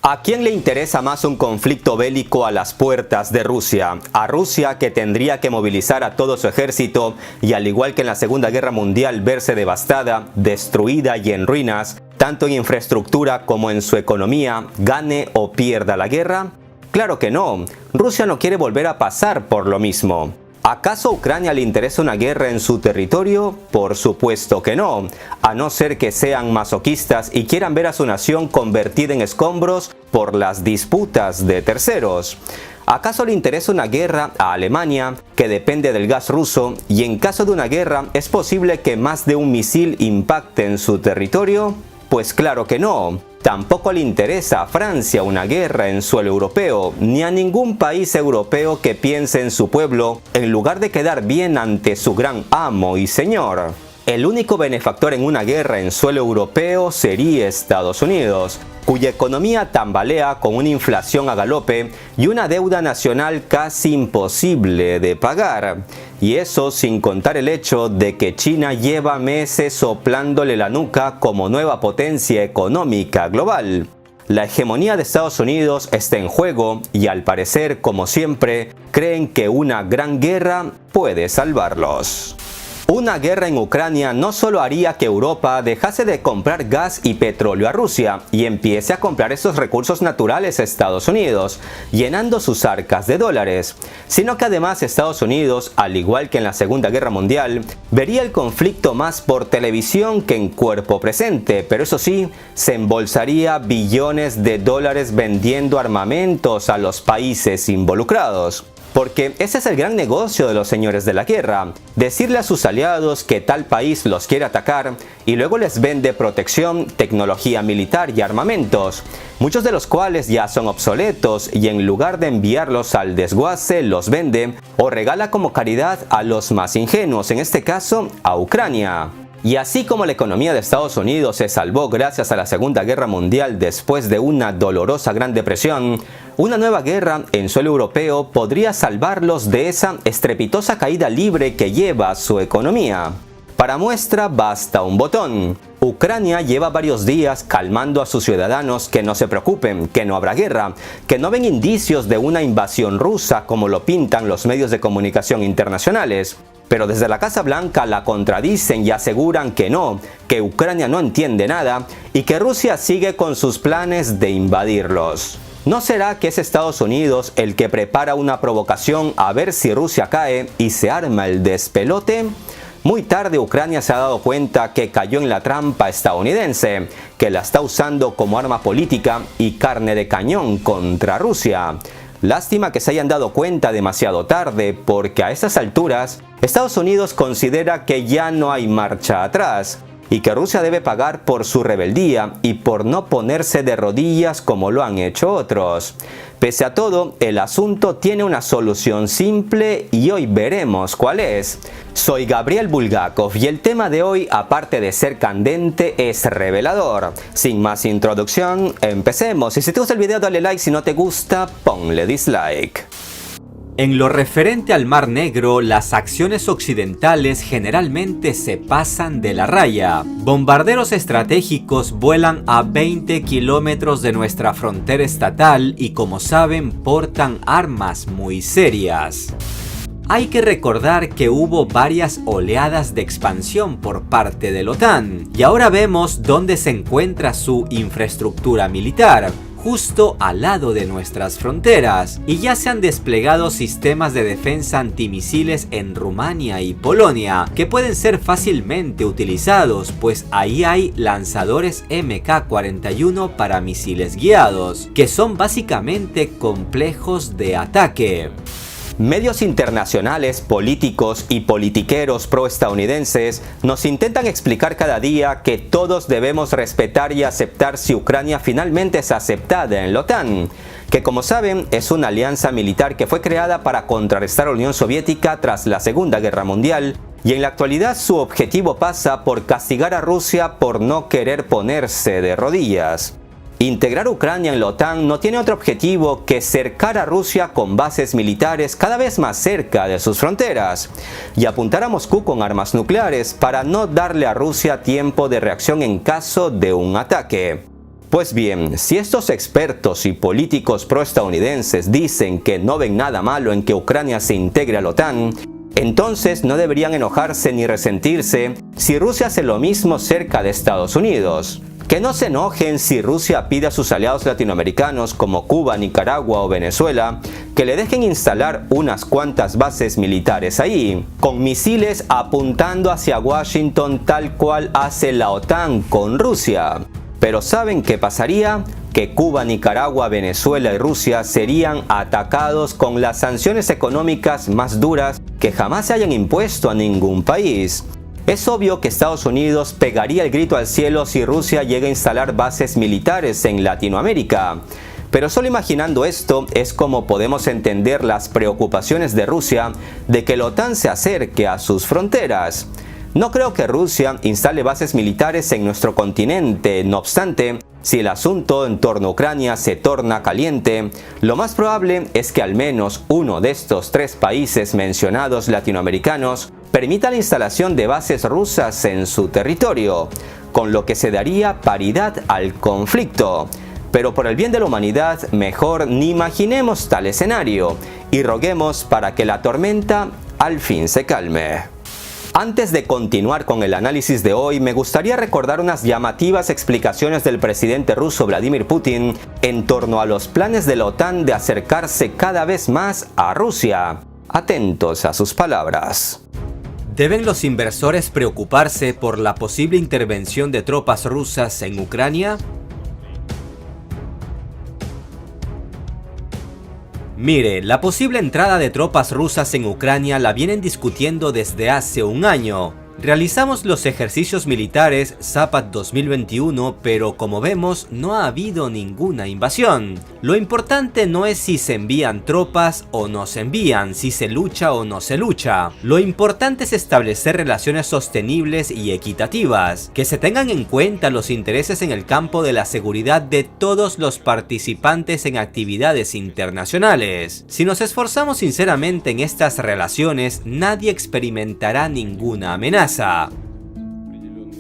¿A quién le interesa más un conflicto bélico a las puertas de Rusia? A Rusia, que tendría que movilizar a todo su ejército y, al igual que en la Segunda Guerra Mundial, verse devastada, destruida y en ruinas, tanto en infraestructura como en su economía, gane o pierda la guerra? Claro que no. Rusia no quiere volver a pasar por lo mismo. ¿Acaso a Ucrania le interesa una guerra en su territorio? Por supuesto que no, a no ser que sean masoquistas y quieran ver a su nación convertida en escombros por las disputas de terceros. ¿Acaso le interesa una guerra a Alemania, que depende del gas ruso, y en caso de una guerra es posible que más de un misil impacte en su territorio? Pues claro que no. Tampoco le interesa a Francia una guerra en suelo europeo, ni a ningún país europeo que piense en su pueblo en lugar de quedar bien ante su gran amo y señor. El único benefactor en una guerra en suelo europeo sería Estados Unidos, cuya economía tambalea con una inflación a galope y una deuda nacional casi imposible de pagar. Y eso sin contar el hecho de que China lleva meses soplándole la nuca como nueva potencia económica global. La hegemonía de Estados Unidos está en juego y, al parecer, como siempre, creen que una gran guerra puede salvarlos. Una guerra en Ucrania no solo haría que Europa dejase de comprar gas y petróleo a Rusia y empiece a comprar esos recursos naturales a Estados Unidos, llenando sus arcas de dólares, sino que además Estados Unidos, al igual que en la Segunda Guerra Mundial, vería el conflicto más por televisión que en cuerpo presente, pero eso sí, se embolsaría billones de dólares vendiendo armamentos a los países involucrados. Porque ese es el gran negocio de los señores de la guerra, decirle a sus aliados que tal país los quiere atacar y luego les vende protección, tecnología militar y armamentos, muchos de los cuales ya son obsoletos, y en lugar de enviarlos al desguace los vende o regala como caridad a los más ingenuos, en este caso a Ucrania. Y así como la economía de Estados Unidos se salvó gracias a la Segunda Guerra Mundial después de una dolorosa Gran Depresión, una nueva guerra en suelo europeo podría salvarlos de esa estrepitosa caída libre que lleva su economía. Para muestra basta un botón. Ucrania lleva varios días calmando a sus ciudadanos que no se preocupen, que no habrá guerra, que no ven indicios de una invasión rusa como lo pintan los medios de comunicación internacionales. Pero desde la Casa Blanca la contradicen y aseguran que no, que Ucrania no entiende nada y que Rusia sigue con sus planes de invadirlos. ¿No será que es Estados Unidos el que prepara una provocación a ver si Rusia cae y se arma el despelote? Muy tarde Ucrania se ha dado cuenta que cayó en la trampa estadounidense, que la está usando como arma política y carne de cañón contra Rusia. Lástima que se hayan dado cuenta demasiado tarde, porque a estas alturas Estados Unidos considera que ya no hay marcha atrás y que Rusia debe pagar por su rebeldía y por no ponerse de rodillas como lo han hecho otros. Pese a todo, el asunto tiene una solución simple y hoy veremos cuál es. Soy Gabriel Bulgakov y el tema de hoy, aparte de ser candente, es revelador. Sin más introducción, empecemos. Y si te gusta el video, dale like. Si no te gusta, ponle dislike. En lo referente al Mar Negro, las acciones occidentales generalmente se pasan de la raya. Bombarderos estratégicos vuelan a 20 kilómetros de nuestra frontera estatal y, como saben, portan armas muy serias. Hay que recordar que hubo varias oleadas de expansión por parte de la OTAN, y ahora vemos dónde se encuentra su infraestructura militar, justo al lado de nuestras fronteras, y ya se han desplegado sistemas de defensa antimisiles en Rumania y Polonia, que pueden ser fácilmente utilizados, pues ahí hay lanzadores MK-41 para misiles guiados, que son básicamente complejos de ataque. Medios internacionales, políticos y politiqueros proestadounidenses nos intentan explicar cada día que todos debemos respetar y aceptar si Ucrania finalmente es aceptada en la OTAN, que, como saben, es una alianza militar que fue creada para contrarrestar a la Unión Soviética tras la Segunda Guerra Mundial, y en la actualidad su objetivo pasa por castigar a Rusia por no querer ponerse de rodillas. Integrar Ucrania en la OTAN no tiene otro objetivo que cercar a Rusia con bases militares cada vez más cerca de sus fronteras y apuntar a Moscú con armas nucleares para no darle a Rusia tiempo de reacción en caso de un ataque. Pues bien, si estos expertos y políticos proestadounidenses dicen que no ven nada malo en que Ucrania se integre a la OTAN, entonces no deberían enojarse ni resentirse si Rusia hace lo mismo cerca de Estados Unidos. Que no se enojen si Rusia pide a sus aliados latinoamericanos como Cuba, Nicaragua o Venezuela que le dejen instalar unas cuantas bases militares ahí, con misiles apuntando hacia Washington tal cual hace la OTAN con Rusia. Pero ¿saben qué pasaría? Que Cuba, Nicaragua, Venezuela y Rusia serían atacados con las sanciones económicas más duras que jamás se hayan impuesto a ningún país. Es obvio que Estados Unidos pegaría el grito al cielo si Rusia llega a instalar bases militares en Latinoamérica. Pero solo imaginando esto es como podemos entender las preocupaciones de Rusia de que la OTAN se acerque a sus fronteras. No creo que Rusia instale bases militares en nuestro continente, no obstante, si el asunto en torno a Ucrania se torna caliente, lo más probable es que al menos uno de estos tres países mencionados latinoamericanos permita la instalación de bases rusas en su territorio, con lo que se daría paridad al conflicto. Pero por el bien de la humanidad, mejor ni imaginemos tal escenario y roguemos para que la tormenta al fin se calme. Antes de continuar con el análisis de hoy, me gustaría recordar unas llamativas explicaciones del presidente ruso Vladimir Putin en torno a los planes de la OTAN de acercarse cada vez más a Rusia. Atentos a sus palabras. ¿Deben los inversores preocuparse por la posible intervención de tropas rusas en Ucrania? Mire, la posible entrada de tropas rusas en Ucrania la vienen discutiendo desde hace un año. Realizamos los ejercicios militares Zapad 2021, pero como vemos, no ha habido ninguna invasión. Lo importante no es si se envían tropas o no se envían, si se lucha o no se lucha. Lo importante es establecer relaciones sostenibles y equitativas, que se tengan en cuenta los intereses en el campo de la seguridad de todos los participantes en actividades internacionales. Si nos esforzamos sinceramente en estas relaciones, nadie experimentará ninguna amenaza.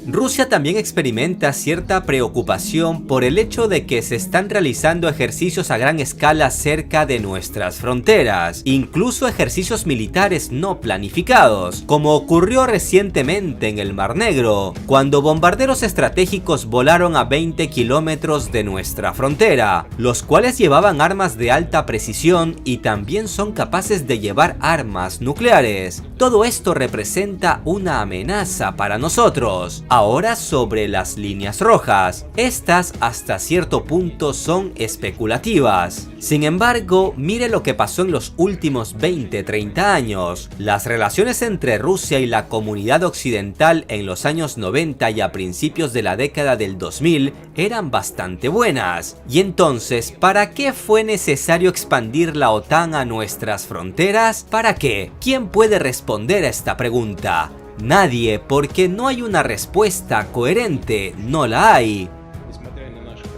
Rusia también experimenta cierta preocupación por el hecho de que se están realizando ejercicios a gran escala cerca de nuestras fronteras, incluso ejercicios militares no planificados, como ocurrió recientemente en el Mar Negro, cuando bombarderos estratégicos volaron a 20 kilómetros de nuestra frontera, los cuales llevaban armas de alta precisión y también son capaces de llevar armas nucleares. Todo esto representa una amenaza para nosotros. Ahora sobre las líneas rojas. Estas hasta cierto punto son especulativas. Sin embargo, mire lo que pasó en los últimos 20-30 años. Las relaciones entre Rusia y la comunidad occidental en los años 90 y a principios de la década del 2000 eran bastante buenas. Y entonces, ¿para qué fue necesario expandir la OTAN a nuestras fronteras? ¿Para qué? ¿Quién puede responder a esta pregunta? Nadie, porque no hay una respuesta coherente, no la hay.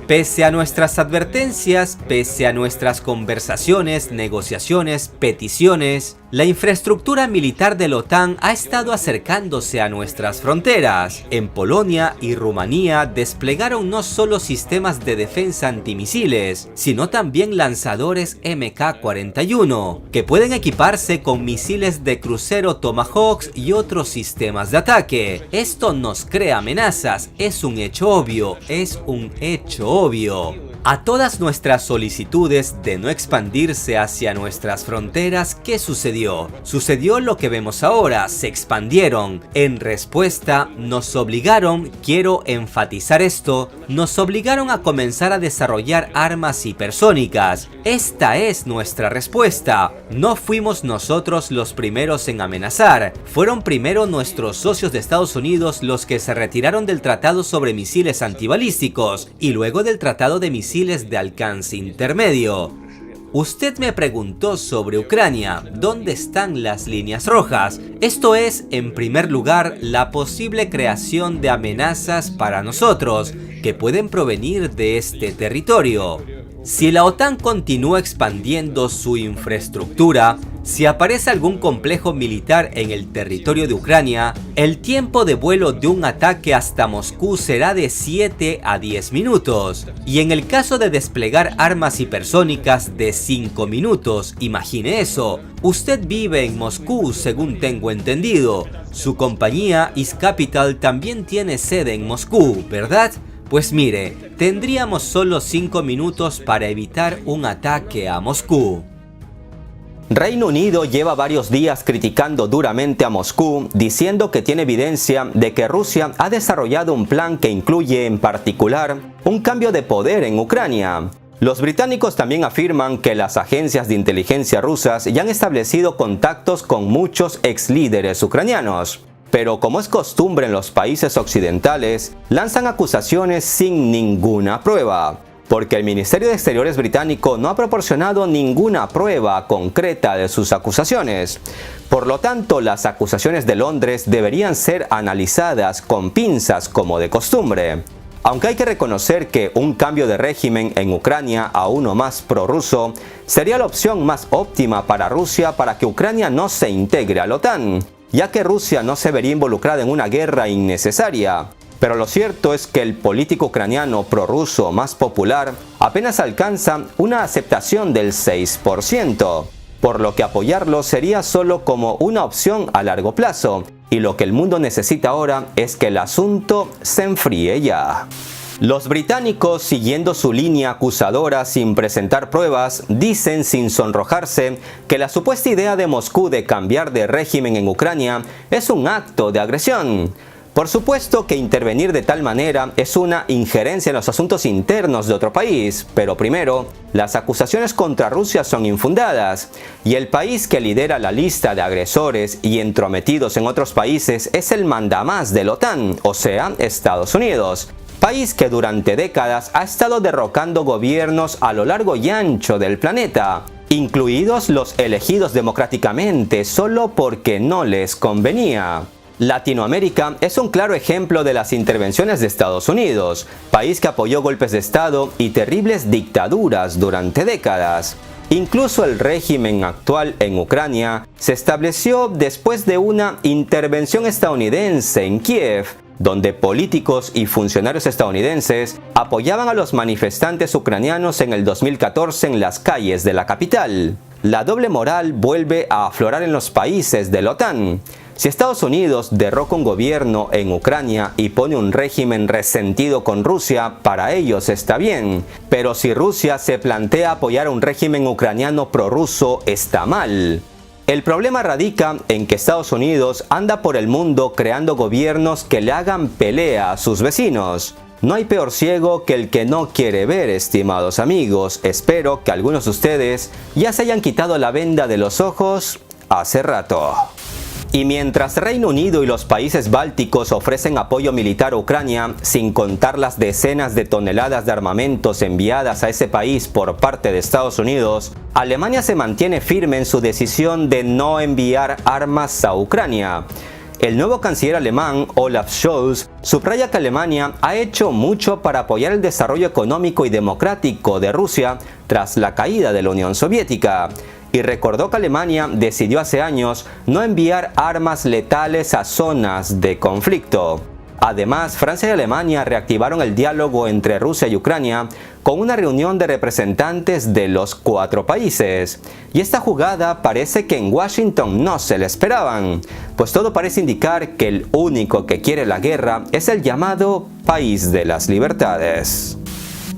Pese a nuestras advertencias, pese a nuestras conversaciones, negociaciones, peticiones, la infraestructura militar de la OTAN ha estado acercándose a nuestras fronteras. En Polonia y Rumanía desplegaron no solo sistemas de defensa antimisiles, sino también lanzadores MK-41, que pueden equiparse con misiles de crucero Tomahawk y otros sistemas de ataque. Esto nos crea amenazas, es un hecho obvio, A todas nuestras solicitudes de no expandirse hacia nuestras fronteras, ¿qué sucedió? Sucedió lo que vemos ahora, se expandieron. En respuesta, nos obligaron, quiero enfatizar esto, nos obligaron a comenzar a desarrollar armas hipersónicas. Esta es nuestra respuesta. No fuimos nosotros los primeros en amenazar, fueron primero nuestros socios de Estados Unidos los que se retiraron del tratado sobre misiles antibalísticos y luego del tratado de misiles de alcance intermedio. Usted me preguntó sobre Ucrania, ¿dónde están las líneas rojas? Esto es, en primer lugar, la posible creación de amenazas para nosotros, que pueden provenir de este territorio. Si la OTAN continúa expandiendo su infraestructura, Si aparece algún complejo militar en el territorio de Ucrania, el tiempo de vuelo de un ataque hasta Moscú será de 7 a 10 minutos. Y en el caso de desplegar armas hipersónicas, de 5 minutos. Imagine eso. Usted vive en Moscú, según tengo entendido. Su compañía East Capital también tiene sede en Moscú, ¿verdad? Pues mire, tendríamos solo 5 minutos para evitar un ataque a Moscú. Reino Unido lleva varios días criticando duramente a Moscú, diciendo que tiene evidencia de que Rusia ha desarrollado un plan que incluye en particular un cambio de poder en Ucrania. Los británicos también afirman que las agencias de inteligencia rusas ya han establecido contactos con muchos ex líderes ucranianos. Pero como es costumbre en los países occidentales, lanzan acusaciones sin ninguna prueba, porque el Ministerio de Exteriores británico no ha proporcionado ninguna prueba concreta de sus acusaciones. Por lo tanto, las acusaciones de Londres deberían ser analizadas con pinzas como de costumbre. Aunque hay que reconocer que un cambio de régimen en Ucrania a uno más prorruso sería la opción más óptima para Rusia para que Ucrania no se integre a la OTAN, ya que Rusia no se vería involucrada en una guerra innecesaria. Pero lo cierto es que el político ucraniano prorruso más popular apenas alcanza una aceptación del 6%, por lo que apoyarlo sería solo como una opción a largo plazo, y lo que el mundo necesita ahora es que el asunto se enfríe ya. Los británicos, siguiendo su línea acusadora sin presentar pruebas, dicen sin sonrojarse que la supuesta idea de Moscú de cambiar de régimen en Ucrania es un acto de agresión. Por supuesto que intervenir de tal manera es una injerencia en los asuntos internos de otro país, pero primero, las acusaciones contra Rusia son infundadas, y el país que lidera la lista de agresores y entrometidos en otros países es el mandamás de la OTAN, o sea, Estados Unidos. País que durante décadas ha estado derrocando gobiernos a lo largo y ancho del planeta, incluidos los elegidos democráticamente solo porque no les convenía. Latinoamérica es un claro ejemplo de las intervenciones de Estados Unidos, país que apoyó golpes de Estado y terribles dictaduras durante décadas. Incluso el régimen actual en Ucrania se estableció después de una intervención estadounidense en Kiev, donde políticos y funcionarios estadounidenses apoyaban a los manifestantes ucranianos en el 2014 en las calles de la capital. La doble moral vuelve a aflorar en los países de la OTAN. Si Estados Unidos derroca un gobierno en Ucrania y pone un régimen resentido con Rusia, para ellos está bien. Pero si Rusia se plantea apoyar a un régimen ucraniano prorruso, está mal. El problema radica en que Estados Unidos anda por el mundo creando gobiernos que le hagan pelea a sus vecinos. No hay peor ciego que el que no quiere ver, estimados amigos. Espero que algunos de ustedes ya se hayan quitado la venda de los ojos hace rato. Y mientras Reino Unido y los países bálticos ofrecen apoyo militar a Ucrania, sin contar las decenas de toneladas de armamentos enviadas a ese país por parte de Estados Unidos, Alemania se mantiene firme en su decisión de no enviar armas a Ucrania. El nuevo canciller alemán, Olaf Scholz, subraya que Alemania ha hecho mucho para apoyar el desarrollo económico y democrático de Rusia tras la caída de la Unión Soviética. Y recordó que Alemania decidió hace años no enviar armas letales a zonas de conflicto. Además, Francia y Alemania reactivaron el diálogo entre Rusia y Ucrania con una reunión de representantes de los 4 países. Y esta jugada parece que en Washington no se la esperaban, pues todo parece indicar que el único que quiere la guerra es el llamado País de las Libertades.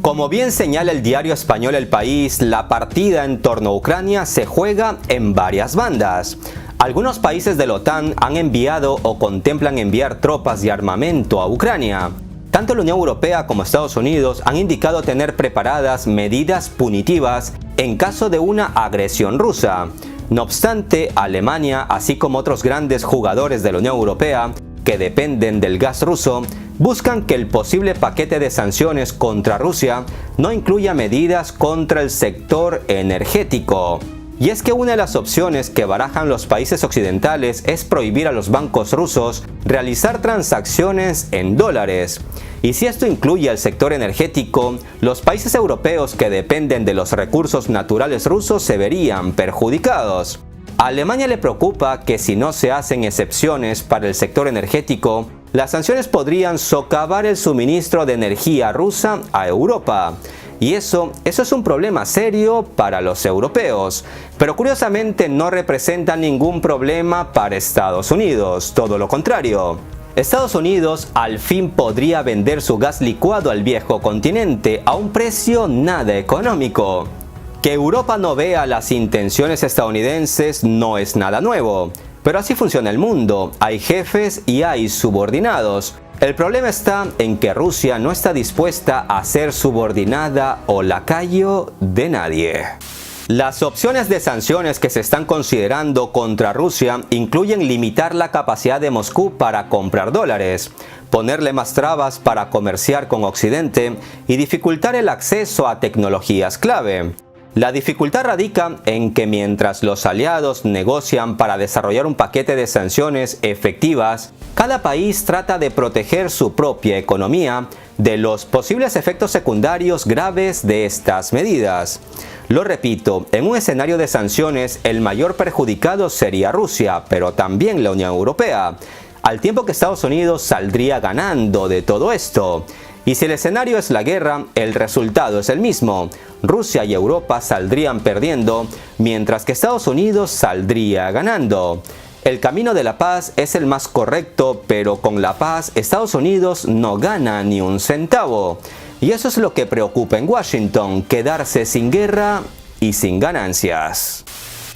Como bien señala el diario español El País, la partida en torno a Ucrania se juega en varias bandas. Algunos países de la OTAN han enviado o contemplan enviar tropas y armamento a Ucrania. Tanto la Unión Europea como Estados Unidos han indicado tener preparadas medidas punitivas en caso de una agresión rusa. No obstante, Alemania, así como otros grandes jugadores de la Unión Europea, que dependen del gas ruso, buscan que el posible paquete de sanciones contra Rusia no incluya medidas contra el sector energético. Y es que una de las opciones que barajan los países occidentales es prohibir a los bancos rusos realizar transacciones en dólares. Y si esto incluye al sector energético, los países europeos que dependen de los recursos naturales rusos se verían perjudicados. A Alemania le preocupa que si no se hacen excepciones para el sector energético, las sanciones podrían socavar el suministro de energía rusa a Europa. Y eso es un problema serio para los europeos, pero curiosamente no representa ningún problema para Estados Unidos, todo lo contrario. Estados Unidos al fin podría vender su gas licuado al viejo continente a un precio nada económico. Que Europa no vea las intenciones estadounidenses no es nada nuevo, pero así funciona el mundo, hay jefes y hay subordinados. El problema está en que Rusia no está dispuesta a ser subordinada o lacayo de nadie. Las opciones de sanciones que se están considerando contra Rusia incluyen limitar la capacidad de Moscú para comprar dólares, ponerle más trabas para comerciar con Occidente y dificultar el acceso a tecnologías clave. La dificultad radica en que mientras los aliados negocian para desarrollar un paquete de sanciones efectivas, cada país trata de proteger su propia economía de los posibles efectos secundarios graves de estas medidas. Lo repito, en un escenario de sanciones el mayor perjudicado sería Rusia, pero también la Unión Europea, al tiempo que Estados Unidos saldría ganando de todo esto. Y si el escenario es la guerra, el resultado es el mismo. Rusia y Europa saldrían perdiendo, mientras que Estados Unidos saldría ganando. El camino de la paz es el más correcto, pero con la paz Estados Unidos no gana ni un centavo. Y eso es lo que preocupa en Washington, quedarse sin guerra y sin ganancias.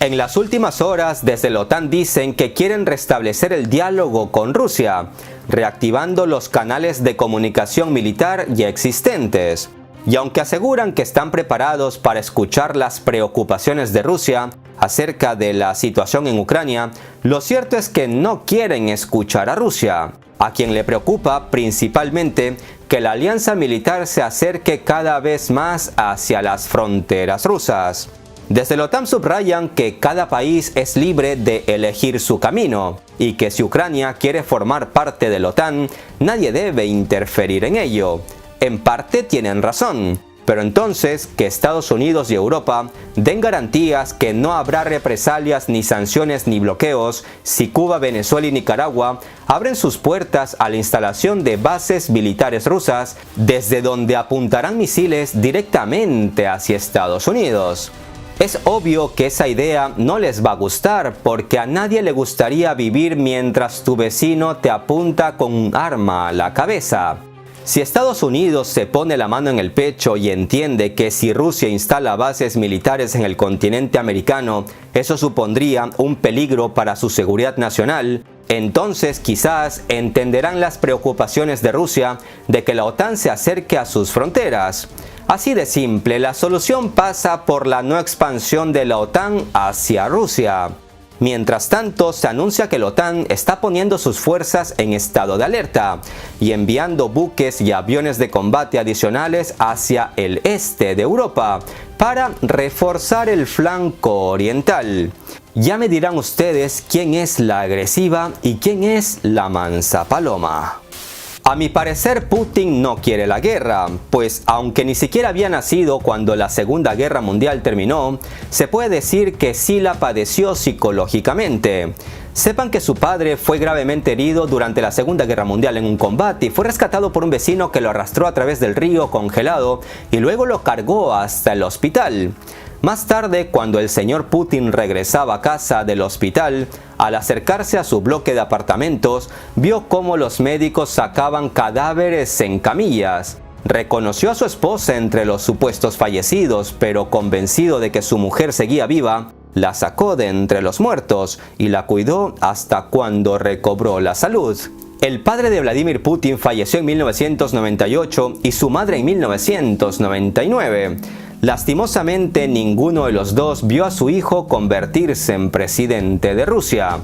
En las últimas horas, desde la OTAN dicen que quieren restablecer el diálogo con Rusia, reactivando los canales de comunicación militar ya existentes. Y aunque aseguran que están preparados para escuchar las preocupaciones de Rusia acerca de la situación en Ucrania, lo cierto es que no quieren escuchar a Rusia, a quien le preocupa principalmente que la alianza militar se acerque cada vez más hacia las fronteras rusas. Desde la OTAN subrayan que cada país es libre de elegir su camino y que si Ucrania quiere formar parte de la OTAN, nadie debe interferir en ello. En parte tienen razón, pero entonces que Estados Unidos y Europa den garantías que no habrá represalias ni sanciones ni bloqueos si Cuba, Venezuela y Nicaragua abren sus puertas a la instalación de bases militares rusas desde donde apuntarán misiles directamente hacia Estados Unidos. Es obvio que esa idea no les va a gustar porque a nadie le gustaría vivir mientras tu vecino te apunta con un arma a la cabeza. Si Estados Unidos se pone la mano en el pecho y entiende que si Rusia instala bases militares en el continente americano, eso supondría un peligro para su seguridad nacional, entonces quizás entenderán las preocupaciones de Rusia de que la OTAN se acerque a sus fronteras. Así de simple, la solución pasa por la no expansión de la OTAN hacia Rusia. Mientras tanto, se anuncia que la OTAN está poniendo sus fuerzas en estado de alerta y enviando buques y aviones de combate adicionales hacia el este de Europa para reforzar el flanco oriental. Ya me dirán ustedes quién es la agresiva y quién es la mansa paloma. A mi parecer, Putin no quiere la guerra, pues aunque ni siquiera había nacido cuando la Segunda Guerra Mundial terminó, se puede decir que sí la padeció psicológicamente. Sepan que su padre fue gravemente herido durante la Segunda Guerra Mundial en un combate y fue rescatado por un vecino que lo arrastró a través del río congelado y luego lo cargó hasta el hospital. Más tarde, cuando el señor Putin regresaba a casa del hospital, al acercarse a su bloque de apartamentos, vio cómo los médicos sacaban cadáveres en camillas. Reconoció a su esposa entre los supuestos fallecidos, pero convencido de que su mujer seguía viva, la sacó de entre los muertos y la cuidó hasta cuando recobró la salud. El padre de Vladimir Putin falleció en 1998 y su madre en 1999. Lastimosamente, ninguno de los dos vio a su hijo convertirse en presidente de Rusia.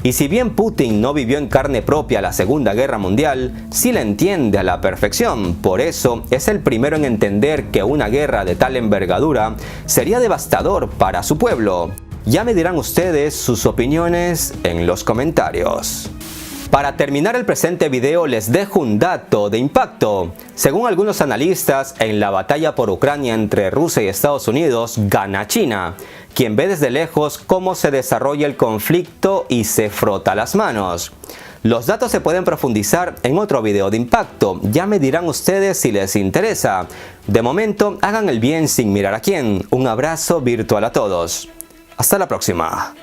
Y si bien Putin no vivió en carne propia la Segunda Guerra Mundial, sí la entiende a la perfección. Por eso es el primero en entender que una guerra de tal envergadura sería devastador para su pueblo. Ya me dirán ustedes sus opiniones en los comentarios. Para terminar el presente video les dejo un dato de impacto. Según algunos analistas, en la batalla por Ucrania entre Rusia y Estados Unidos gana China, quien ve desde lejos cómo se desarrolla el conflicto y se frota las manos. Los datos se pueden profundizar en otro video de impacto, ya me dirán ustedes si les interesa. De momento, hagan el bien sin mirar a quién. Un abrazo virtual a todos. Hasta la próxima.